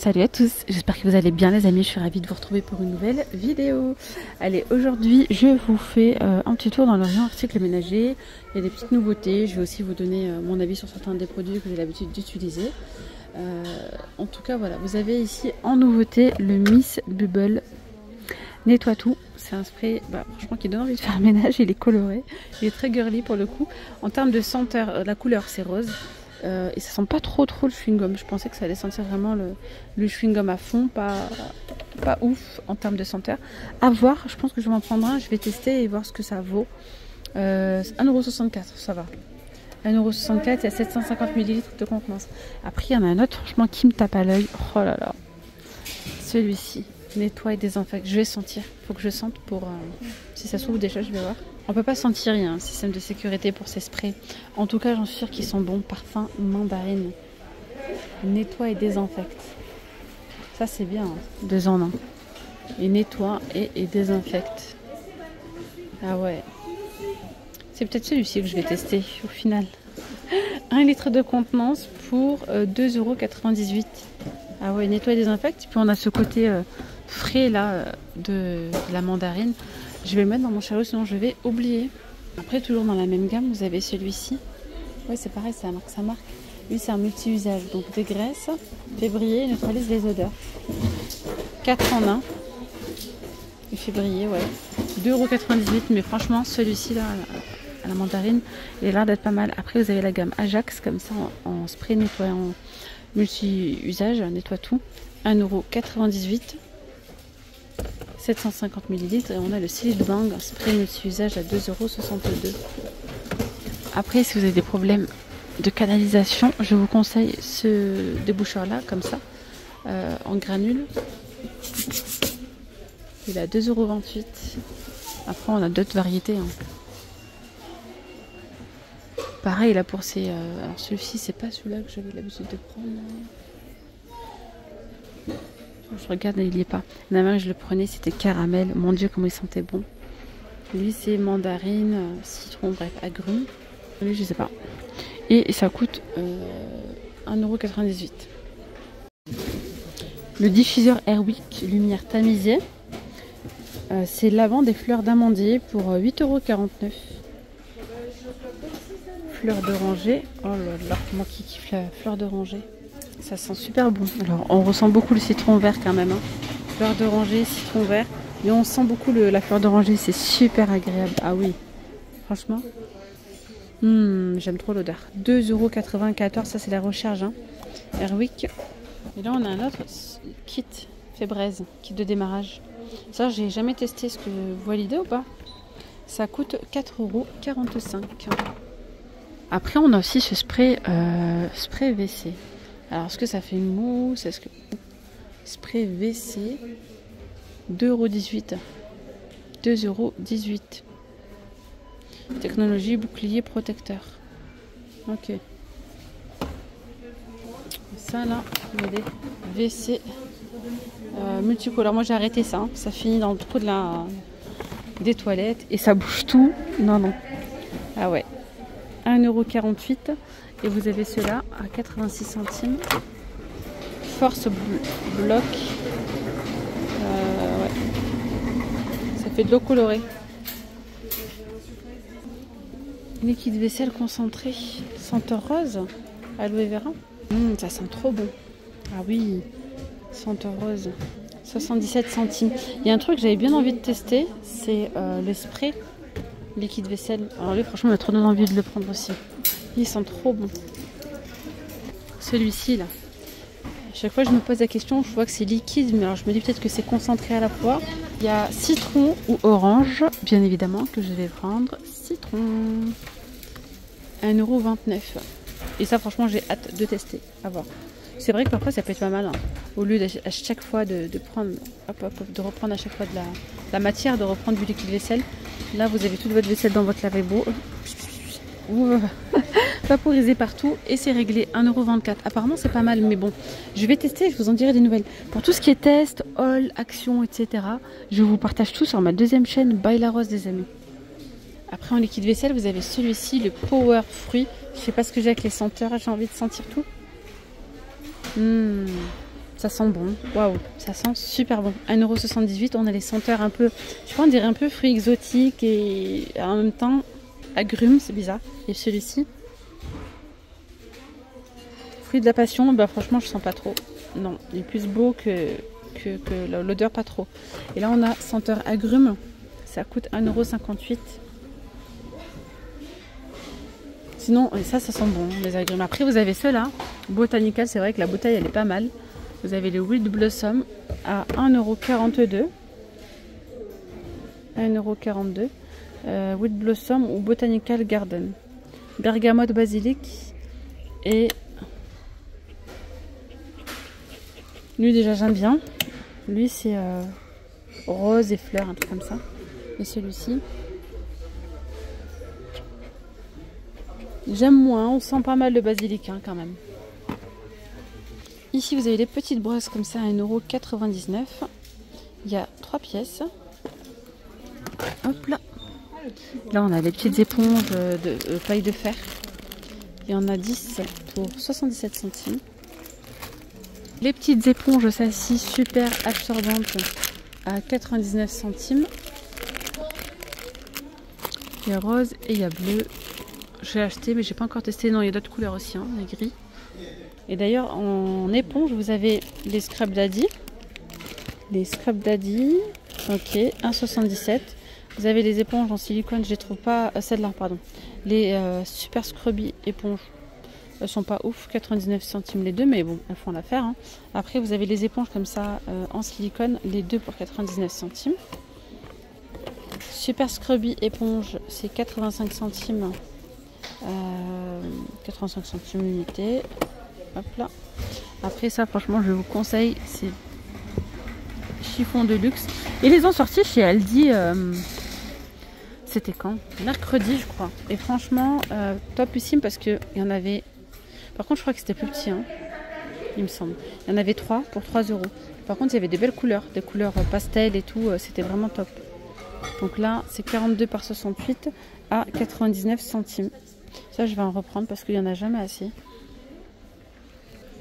Salut à tous, j'espère que vous allez bien les amis, je suis ravie de vous retrouver pour une nouvelle vidéo. Allez, aujourd'hui je vous fais un petit tour dans le rayon articles ménagers. Il y a des petites nouveautés, je vais aussi vous donner mon avis sur certains des produits que j'ai l'habitude d'utiliser. En tout cas voilà, vous avez ici en nouveauté le Miss Bubble Nettoie tout. C'est un spray franchement qui donne envie de faire le ménage, il est coloré, il est très girly pour le coup. En termes de senteur, la couleur c'est rose. Et ça sent pas trop le chewing-gum. Je pensais que ça allait sentir vraiment le chewing-gum à fond, pas ouf en termes de senteur. À voir, je pense que je vais m'en prendre un, je vais tester et voir ce que ça vaut. 1,64€, ça va. 1,64€, il y a 750 ml de contenance. Après, il y en a un autre, franchement, qui me tape à l'œil. Oh là là. Celui-ci, nettoie et désinfecte. Je vais sentir. Il faut que je sente pour... si ça s'ouvre déjà, je vais voir. On peut pas sentir, il y a un système de sécurité pour ces sprays. En tout cas, j'en suis sûre qu'ils sont bons. Parfum mandarine. Nettoie et désinfecte. Ça, c'est bien. Hein. 2 en 1. Et nettoie et désinfecte. Ah ouais. C'est peut-être celui-ci que je vais tester au final. 1 litre de contenance pour 2,98 €. Ah ouais, nettoie et désinfecte. Puis on a ce côté frais là de la mandarine. Je vais le mettre dans mon chariot, sinon je vais oublier. Après, toujours dans la même gamme, vous avez celui-ci. Ouais, c'est pareil, c'est la marque, sa marque. Lui, c'est un multi-usage. Donc, dégraisse, fait briller et neutralise les odeurs. 4 en 1. Il fait briller, ouais. 2,98 €. Mais franchement, celui-ci, là, à la mandarine, il a l'air d'être pas mal. Après, vous avez la gamme Ajax, comme ça, en spray nettoyant multi-usage, nettoie tout. 1,98 €. 750 ml et on a le Silk Bang spray multi-usage à 2,62 €. Après, si vous avez des problèmes de canalisation, je vous conseille ce déboucheur là, comme ça, en granule. Il est à 2,28 €. Après, on a d'autres variétés. Hein. Pareil là pour ces. Alors celui-ci, c'est pas celui-là que j'avais l'habitude de prendre. Je regarde, il n'y est pas. La main, je le prenais, c'était caramel. Mon Dieu, comment il sentait bon. Lui, c'est mandarine, citron, bref, agrumes. Lui, je sais pas. Et ça coûte 1,98 €. Le diffuseur Airwick Lumière tamisée. C'est lavande et fleurs d'amandier pour 8,49 €. Fleur d'oranger. Oh là là, moi qui kiffe la fleur d'oranger. Ça sent super bon. Alors, on ressent beaucoup le citron vert quand même. Hein. Fleur d'oranger, citron vert. Mais on sent beaucoup la fleur d'oranger. C'est super agréable. Ah oui. Franchement. J'aime trop l'odeur. 2,94 €. Ça, c'est la recharge. Hein. Airwick. Et là, on a un autre kit fait braise. Kit de démarrage. Ça, j'ai jamais testé. Est-ce que vous voyez l'idée ou pas? Ça coûte 4,45 €. Après, on a aussi ce spray WC. Alors, est-ce que ça fait une mousse? Est-ce que... Spray WC, 2,18 €. 2,18 €. Technologie bouclier protecteur. Ok. Ça, là, regardez. WC multicolore. Moi, j'ai arrêté ça. Hein. Ça finit dans le trou des toilettes. Et ça bouge tout. Non, non. Ah ouais. 1,48 €. Et vous avez ceux-là à 86 centimes. Force bloc. Ouais. Ça fait de l'eau colorée. Liquide vaisselle concentré. Senteur rose. Aloe vera. Ça sent trop bon. Ah oui. Senteur rose. 77 centimes. Il y a un truc que j'avais bien envie de tester. C'est le spray liquide vaisselle. Alors lui, franchement, il a trop donné envie de le prendre aussi. Il sent trop bon. Celui-ci là. Chaque fois je me pose la question, je vois que c'est liquide, mais alors je me dis peut-être que c'est concentré à la fois. Il y a citron ou orange, bien évidemment, que je vais prendre. Citron. 1,29 €. Et ça, franchement, j'ai hâte de tester. À voir. C'est vrai que parfois ça peut être pas mal. Hein. Au lieu à chaque fois de prendre, de reprendre à chaque fois de la matière, de reprendre du liquide vaisselle. Là, vous avez toute votre vaisselle dans votre lavabo. Vaporisé partout et c'est réglé 1,24 €. Apparemment c'est pas mal, mais bon, je vais tester, je vous en dirai des nouvelles. Pour tout ce qui est test, haul, action, etc., je vous partage tout sur ma deuxième chaîne By La Rose des amis. Après en liquide vaisselle, vous avez celui-ci, le Power Fruit. Je sais pas ce que j'ai avec les senteurs, j'ai envie de sentir tout. Ça sent bon. Waouh, ça sent super bon. 1,78 €. On a les senteurs un peu, je crois, on dirait un peu fruits exotiques et en même temps agrumes, c'est bizarre. Et celui-ci, fruit de la passion, bah franchement, je sens pas trop. Non, il est plus beau que l'odeur, pas trop. Et là, on a senteur agrumes. Ça coûte 1,58 €. Sinon, ça sent bon, les agrumes. Après, vous avez ceux-là, Botanical. C'est vrai que la bouteille, elle est pas mal. Vous avez les Wild Blossom à 1,42 €. 1,42 €. Wild Blossom ou Botanical Garden. Bergamote basilic. Et lui, déjà, j'aime bien. Lui, c'est rose et fleurs, un truc comme ça. Et celui-ci, j'aime moins. On sent pas mal le basilic hein, quand même. Ici, vous avez les petites brosses comme ça à 1,99 €. Il y a 3 pièces. Hop là. Là, on a les petites éponges de paille de fer. Il y en a 10 pour 77 centimes. Les petites éponges Sassy super absorbantes à 99 centimes. Il y a rose et il y a bleu. J'ai acheté mais j'ai pas encore testé. Non, il y a d'autres couleurs aussi, hein, les gris. Et d'ailleurs en éponge vous avez les Scrub Daddy. Les Scrub Daddy, ok, 1,77 €. Vous avez les éponges en silicone, je les trouve pas, celle-là pardon. Les Super Scrubby éponges, elles sont pas ouf, 99 centimes les deux, mais bon, elles font l'affaire. Hein. Après vous avez les éponges comme ça en silicone, les deux pour 99 centimes. Super Scrubby éponge, c'est 85 centimes. 85 centimes l'unité. Hop là. Après ça, franchement, je vous conseille, c'est chiffon de luxe. Ils les ont sortis chez Aldi. C'était quand? Mercredi, je crois. Et franchement, topissime parce qu'il y en avait. Par contre, je crois que c'était plus petit, hein, il me semble. Il y en avait 3 pour 3 €. Par contre, il y avait des belles couleurs, des couleurs pastel et tout. C'était vraiment top. Donc là, c'est 42 par 68 à 99 centimes. Ça, je vais en reprendre parce qu'il n'y en a jamais assez.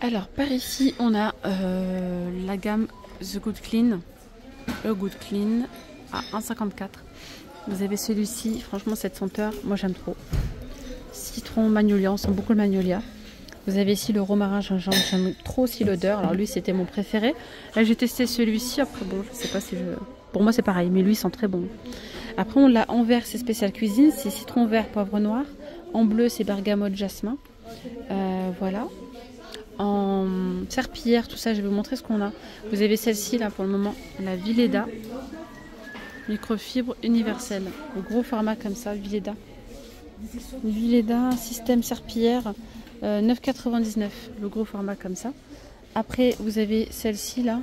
Alors, par ici, on a la gamme The Good Clean. Good Clean à 1,54 €. Vous avez celui-ci. Franchement, cette senteur, moi, j'aime trop. Citron, magnolia. On sent beaucoup le magnolia. Vous avez ici le romarin gingembre. J'aime trop aussi l'odeur. Alors, lui, c'était mon préféré. Là, j'ai testé celui-ci. Après, bon, je sais pas si je... Pour moi, c'est pareil. Mais lui, il sent très bon. Après, on l'a en vert, c'est spécial cuisine. C'est citron vert, poivre noir. En bleu, c'est bergamote, jasmin. Voilà. En serpillière, tout ça, je vais vous montrer ce qu'on a. Vous avez celle-ci, là, pour le moment. La Villeda. Microfibre universelle. Le gros format comme ça, Villeda. Villeda, système serpillière. 9,99 €. Le gros format comme ça. Après, vous avez celle-ci, là.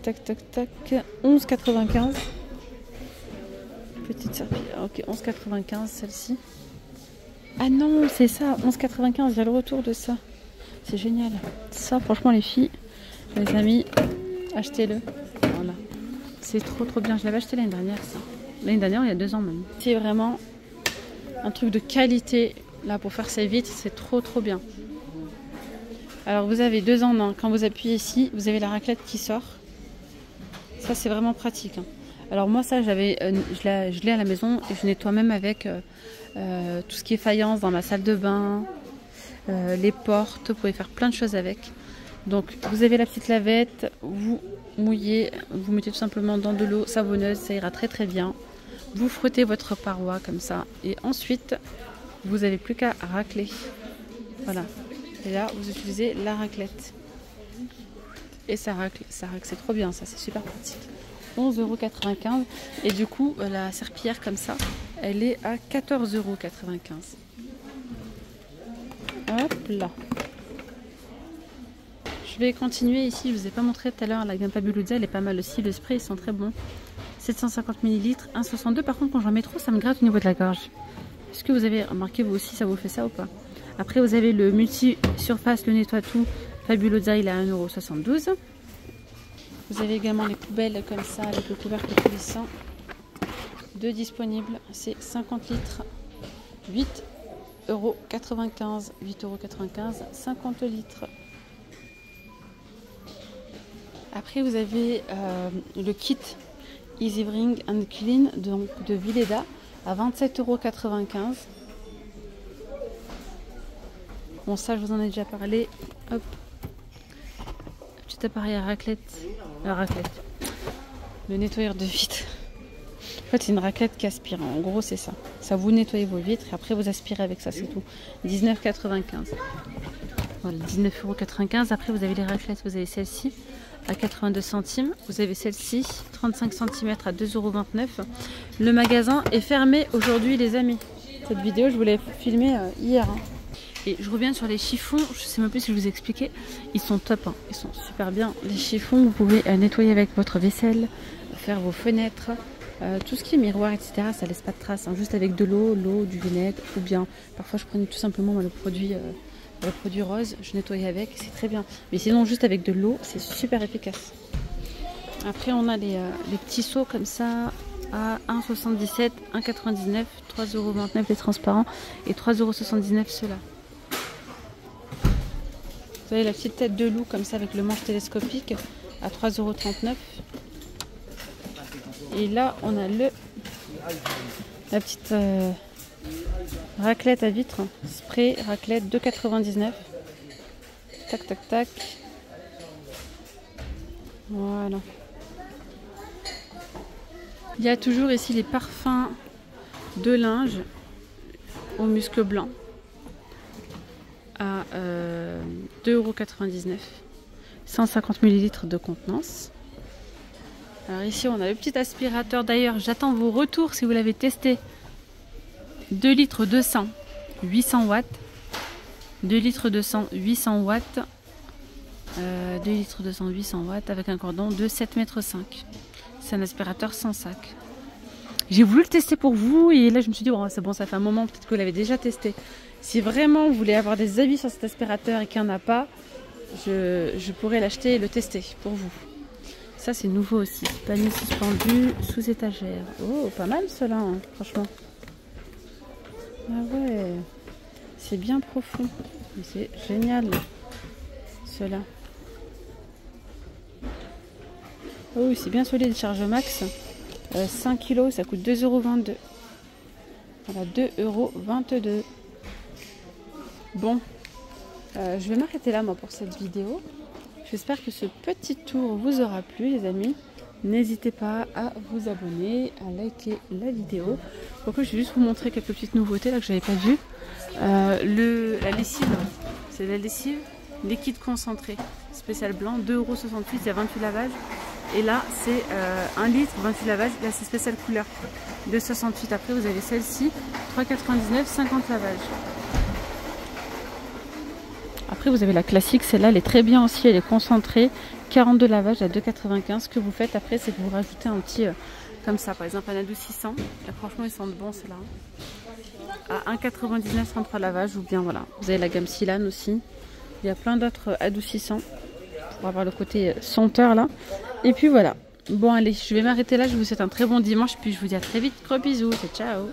Tac, tac, tac. 11,95 €. Petite serpillière. Ok, 11,95 € celle-ci. Ah non, c'est ça, 11,95 €. Il y a le retour de ça. C'est génial. Ça, franchement, les filles, les amis, achetez-le. Voilà. C'est trop, trop bien. Je l'avais acheté l'année dernière, ça. L'année dernière, il y a 2 ans même. C'est vraiment un truc de qualité. Là, pour faire ça vite, c'est trop, trop bien. Alors, vous avez 2 en 1. Quand vous appuyez ici, vous avez la raclette qui sort. Ça, c'est vraiment pratique. Hein. Alors, moi, ça, je l'ai à la maison et je nettoie même avec tout ce qui est faïence dans ma salle de bain, les portes. Vous pouvez faire plein de choses avec. Donc, vous avez la petite lavette. Vous mouillez, vous mettez tout simplement dans de l'eau savonneuse. Ça ira très, très bien. Vous frottez votre paroi comme ça. Et ensuite, vous n'avez plus qu'à racler. Voilà. Et là, vous utilisez la raclette. Et ça racle, c'est trop bien, ça, c'est super pratique. 11,95 €. Et du coup, la serpillière comme ça, elle est à 14,95 €. Hop là. Je vais continuer ici. Je vous ai pas montré tout à l'heure la gamme Fabulosa, elle est pas mal aussi. Le spray, ils sont très bons. 750 ml, 1,62 €. Par contre, quand j'en mets trop, ça me gratte au niveau de la gorge. Est-ce que vous avez remarqué, vous aussi, ça vous fait ça ou pas? Après, vous avez le multi-surface, le nettoie tout. Fabulosa, il est à 1,72 €. Vous avez également les poubelles comme ça, avec le couvercle coulissant. 2 disponibles, c'est 50 litres. 8,95 €. 8,95 €, 50 litres. Après, vous avez le kit Easy Bring and Clean de Vileda à 27,95 €. Bon, ça, je vous en ai déjà parlé. Hop. Petit appareil à raclette. Le nettoyeur de vitres. En fait, c'est une raclette qui aspire. En gros, c'est ça. Ça vous nettoie vos vitres et après vous aspirez avec ça, c'est tout. 19,95 €. Voilà, 19,95 €. Après, vous avez les raclettes. Vous avez celle-ci à 82 centimes. Vous avez celle-ci, 35 cm à 2,29 €. Le magasin est fermé aujourd'hui, les amis. Cette vidéo, je vous l'ai filmée hier. Et je reviens sur les chiffons. Je sais même plus si je vous ai expliqué. Ils sont top. Ils sont super bien. Les chiffons, vous pouvez nettoyer avec votre vaisselle, faire vos fenêtres. Tout ce qui est miroir, etc., ça laisse pas de traces. Juste avec de l'eau, du vinaigre, ou bien parfois je prenais tout simplement le produit rose, je nettoyais avec, c'est très bien. Mais sinon, juste avec de l'eau, c'est super efficace. Après, on a les petits seaux comme ça à 1,77 €, 1,99 €, 3,29 € les transparents et 3,79 € ceux-là. Vous avez la petite tête de loup comme ça avec le manche télescopique à 3,39 €. Et là, on a la petite raclette à vitre, spray raclette 2,99 €. Tac, tac, tac. Voilà. Il y a toujours ici les parfums de linge au musc blanc à 2,99 €. 150 ml de contenance. Alors ici on a le petit aspirateur, d'ailleurs j'attends vos retours si vous l'avez testé. 2 litres 200, 800 watts. 2 litres 200, 800 watts. 2 litres 200, 800 watts avec un cordon de 7,5 m. C'est un aspirateur sans sac. J'ai voulu le tester pour vous et là je me suis dit oh, c'est bon, ça fait un moment, peut-être que vous l'avez déjà testé. Si vraiment vous voulez avoir des avis sur cet aspirateur et qu'il n'y en a pas, je pourrais l'acheter et le tester pour vous. Ça c'est nouveau aussi, panier suspendu sous étagère. Oh, pas mal cela, hein, franchement. Ah ouais, c'est bien profond. C'est génial, cela. Oh oui, c'est bien solide, charge max. 5 kg, ça coûte 2,22 €. Voilà, 2,22 €. Bon, je vais m'arrêter là moi pour cette vidéo. J'espère que ce petit tour vous aura plu, les amis. N'hésitez pas à vous abonner, à liker la vidéo. Donc, je vais juste vous montrer quelques petites nouveautés là que je n'avais pas vues. La lessive, c'est la lessive liquide concentré, spécial blanc, 2,68 €, il y a 28 lavages. Et là, c'est 1 litre, 28 lavages. Là, c'est spécial couleur, 2,68 €. Après, vous avez celle-ci, 3,99 €, 50 lavages. Après, vous avez la classique, celle-là, elle est très bien aussi, elle est concentrée, 42 lavages à 2,95 €. Ce que vous faites après, c'est que vous rajoutez un petit, comme ça, par exemple, un adoucissant. Là, franchement, ils sentent bon, ceux-là. À 1,99 €, 33 lavages, ou bien, voilà. Vous avez la gamme Silane aussi. Il y a plein d'autres adoucissants pour avoir le côté senteur, là. Et puis, voilà. Bon, allez, je vais m'arrêter là. Je vous souhaite un très bon dimanche, puis je vous dis à très vite. Gros bisous, ciao.